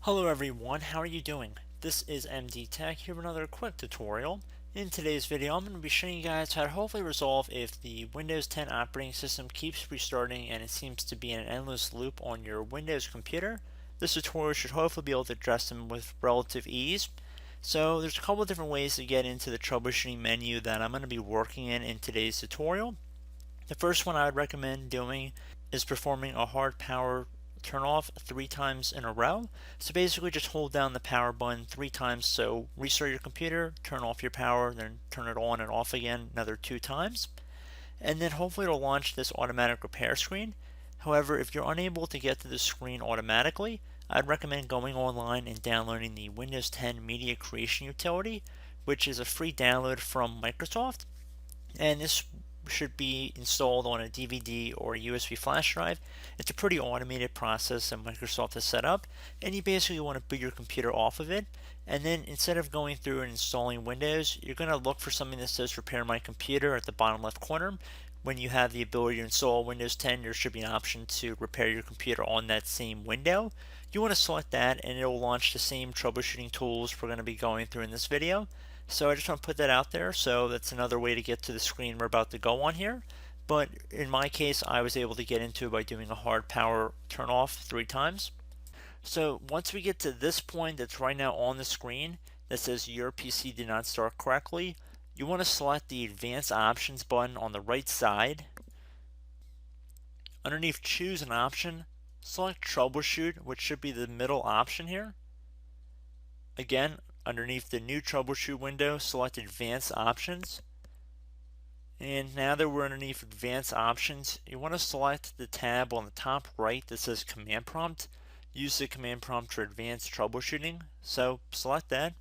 Hello everyone, how are you doing? This is MD Tech here with another quick tutorial. In today's video, I'm going to be showing you guys how to hopefully resolve if the Windows 10 operating system keeps restarting and it seems to be in an endless loop on your Windows computer. This tutorial should hopefully be able to address them with relative ease. So there's a couple of different ways to get into the troubleshooting menu that I'm going to be working in today's tutorial. The first one I would recommend doing is performing a hard power turn off 3 times in a row. So basically just hold down the power button 3 times. So restart your computer, turn off your power, then turn it on and off again another 2 times. And then hopefully it'll launch this automatic repair screen. However, if you're unable to get to the screen automatically, I'd recommend going online and downloading the Windows 10 Media Creation Utility, which is a free download from Microsoft. And this should be installed on a DVD or a USB flash drive. It's a pretty automated process that Microsoft has set up, and you basically want to boot your computer off of it. And then instead of going through and installing Windows, you're going to look for something that says repair my computer at the bottom left corner. When you have the ability to install Windows 10, there should be an option to repair your computer on that same window. You want to select that and it will launch the same troubleshooting tools we're going to be going through in this video. So I just want to put that out there. So that's another way to get to the screen we're about to go on here. But in my case, I was able to get into it by doing a hard power turn off 3 times. So once we get to this point that's right now on the screen that says your PC did not start correctly, you want to select the advanced options button on the right side. Underneath choose an option, select troubleshoot, which should be the middle option here. Again, underneath the new troubleshoot window, select advanced options. And now that we're underneath advanced options, you want to select the tab on the top right that says command prompt. Use the command prompt for advanced troubleshooting. So select that.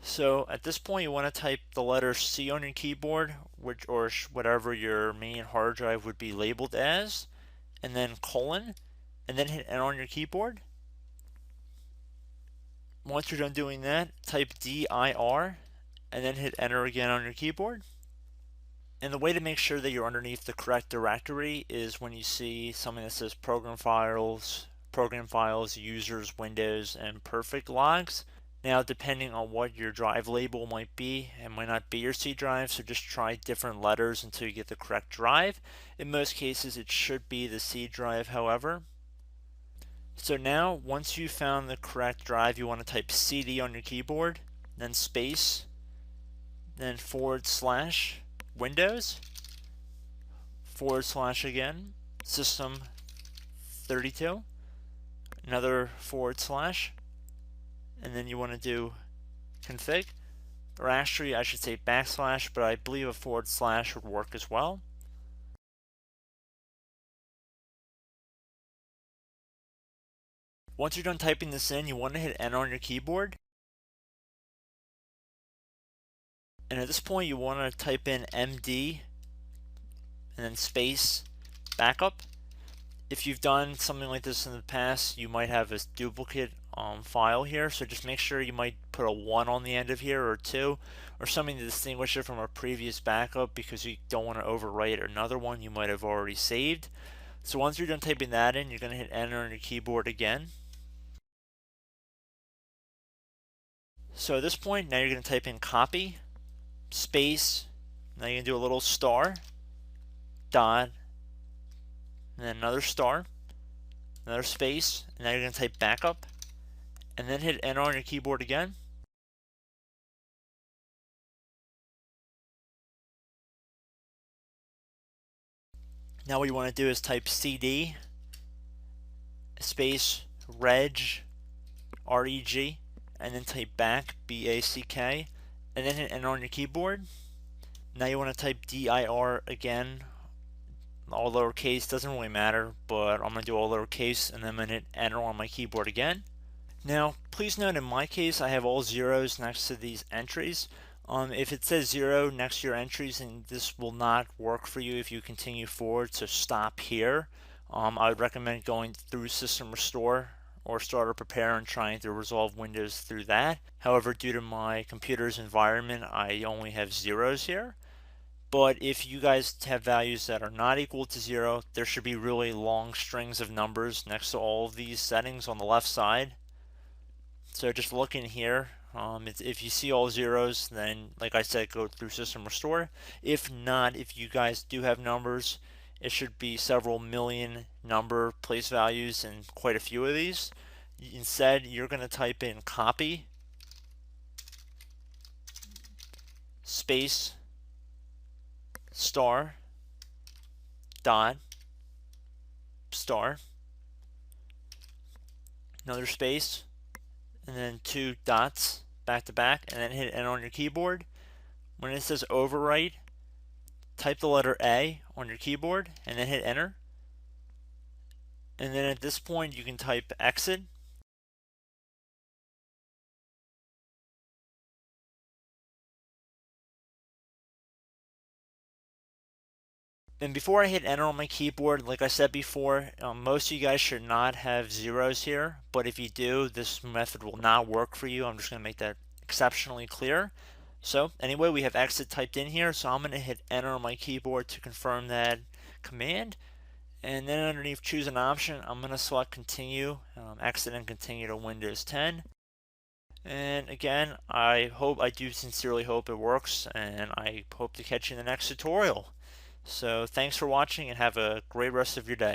So at this point you want to type the letter C on your keyboard, which or whatever your main hard drive would be labeled as, and then colon, and then hit enter on your keyboard. Once you're done doing that, type dir and then hit enter again on your keyboard. And the way to make sure that you're underneath the correct directory is when you see something that says program files, users, windows, and perfect logs. Now, depending on what your drive label might be, it might not be your C drive, so just try different letters until you get the correct drive. In most cases, it should be the C drive, however. So now, once you've found the correct drive, you want to type CD on your keyboard, then space, then / Windows, / again, System 32, another /, and then you want to do config, or actually I should say \, but I believe a / would work as well. Once you're done typing this in, you want to hit enter on your keyboard. And at this point, you want to type in MD and then space backup. If you've done something like this in the past, you might have a duplicate file here, so just make sure you might put a 1 on the end of here, or 2, or something to distinguish it from a previous backup, because you don't want to overwrite another one you might have already saved. So once you're done typing that in, you're going to hit enter on your keyboard again. So at this point, now you're going to type in copy, space, now you're going to do a little star, dot, and then another star, another space, and now you're going to type backup, and then hit enter on your keyboard again. Now what you want to do is type CD space reg, R-E-G, and then type back, B-A-C-K, and then hit enter on your keyboard. Now you want to type dir again, all lowercase, doesn't really matter, but I'm going to do all lowercase, and then I'm going to hit enter on my keyboard again. Now, please note in my case, I have all zeros next to these entries. If it says 0 next to your entries, then this will not work for you if you continue forward, so stop here. I would recommend going through System Restore or Startup Prepare and trying to resolve Windows through that. However, due to my computer's environment, I only have zeros here. But if you guys have values that are not equal to 0, there should be really long strings of numbers next to all of these settings on the left side. So just looking here, if you see all zeros, then like I said, go through system restore. If not, if you guys do have numbers, it should be several million number place values and quite a few of these. Instead, you're going to type in copy space star dot star, another space, and then 2 dots back to back, and then hit enter on your keyboard. When it says overwrite, type the letter A on your keyboard and then hit enter. And then at this point you can type exit. And before I hit enter on my keyboard, like I said before, most of you guys should not have zeros here, but if you do, this method will not work for you. I'm just going to make that exceptionally clear. So anyway, we have exit typed in here, so I'm going to hit enter on my keyboard to confirm that command. And then underneath choose an option, I'm going to select continue, exit and continue to Windows 10. And again, I do sincerely hope it works, and I hope to catch you in the next tutorial. So thanks for watching and have a great rest of your day.